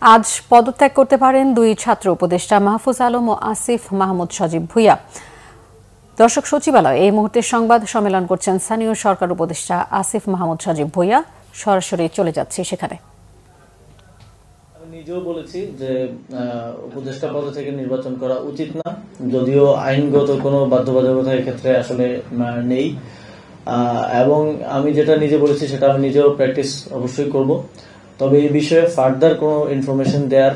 আজ পদত্যাগ করতে পারেন দুই ছাত্র উপদেষ্টা মাহফুজ আলম ও আসিফ মাহমুদ সজীব ভুঁইয়া। দর্শক, সচিবালয়ে এই মুহূর্তে সংবাদ সম্মেলন করছেন স্থানীয় সরকার উপদেষ্টা আসিফ মাহমুদ সজীব ভুঁইয়া। সরাসরি চলে যাচ্ছে সেখানে। আমি নিজেও বলেছি যে উপদেষ্টা পদ থেকে নির্বাচন করা উচিত না, যদিও আইনগত কোনো বাধ্যবাধকতা এক্ষেত্রে আসলে নেই। এবং আমি যেটা নিজে বলেছি সেটা আমি নিজেও প্র্যাকটিস অবশ্যই করব। তবে এই বিষয়ে ফার্দার কোনো ইনফরমেশন দেওয়ার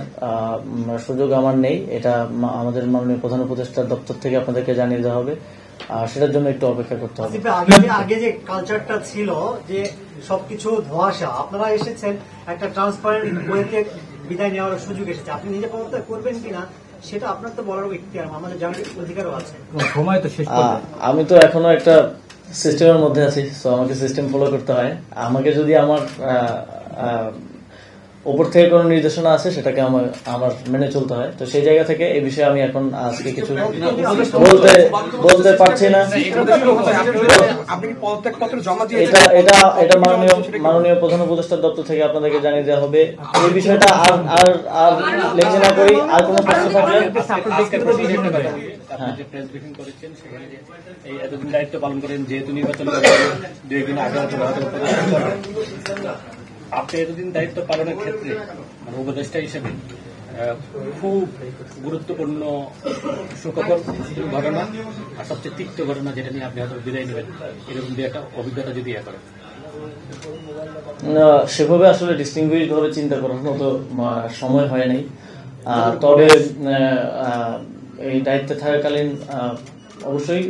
সুযোগ আমার নেই। এটা আমাদের মাননীয় প্রধান উপদেষ্টার দপ্তর থেকে আপনাদেরকে জানিয়ে দেওয়া হবে। সেটার জন্য একটু অপেক্ষা করতে হবে। আগে যে কালচারটা ছিল যে সবকিছু ধোঁয়াশা, আপনারা এসেছেন একটা ট্রান্সপারেন্ট ওয়েতে বিদায় নেওয়ার সুযোগ এসেছে। আপনি নিজে পদত্যাগ করবেন কিনা সেটা আপনার তো বলার ইখতিয়ার, আমাদের জানার অধিকারও আছে। আমি তো এখনো একটা সিস্টেমের মধ্যে আছি, তো আমাকে সিস্টেম ফলো করতে হয়। আমাকে যদি আমার উপর থেকে কোনো নির্দেশনা আছে সেটাকে আমার মেনে চলতে হয়। তো সেই জায়গা থেকে এই বিষয়ে আমি এখন আজকে কিছু বলতে পারছি না। এটা মাননীয় প্রধান উপদেষ্টার দপ্তর থেকে আপনাদেরকে জানিয়ে দেওয়া হবে। এই বিষয়টা আর লেখে না করি। আর কোনো প্রশ্ন থাকলে এতদিন দায়িত্ব পালন করেন, যেহেতু নির্বাচন দুই দিন আগে আপনি এতদিন দায়িত্ব পালনের ক্ষেত্রে উপদেষ্টা হিসেবে খুব গুরুত্বপূর্ণ সুখকর ঘটনা আর সবচেয়ে তিক্ত ঘটনা যেটা নিয়ে আপনি হয়তো বিদায় নেবেন, এরকম দিয়ে একটা অভিজ্ঞতা যদি করেন। সেভাবে আসলে ডিস্টিংগুইশ ভাবে চিন্তা করার মতো সময় হয় নাই। তবে এই দায়িত্বে থাকাকালীন অবশ্যই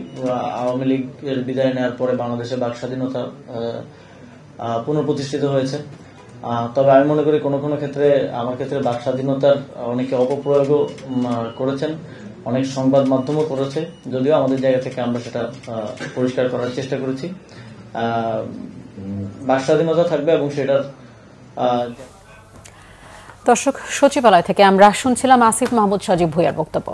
আওয়ামী লীগের বিদায় নেওয়ার পরে বাংলাদেশে বাক স্বাধীনতা পুনঃপ্রতিষ্ঠিত হয়েছে। তবে আমি মনে করি কোনো কোনো ক্ষেত্রে আমার ক্ষেত্রে বাক স্বাধীনতার অনেকে অপপ্রয়োগও করেছেন, অনেক সংবাদ মাধ্যমও করেছে। যদিও আমাদের জায়গা থেকে আমরা সেটা পরিষ্কার করার চেষ্টা করেছি। বাক স্বাধীনতা থাকবে এবং সেটার। দর্শক, সচিবালয় থেকে আমরা শুনছিলাম আসিফ মাহমুদ সজীব ভুঁইয়ার বক্তব্য।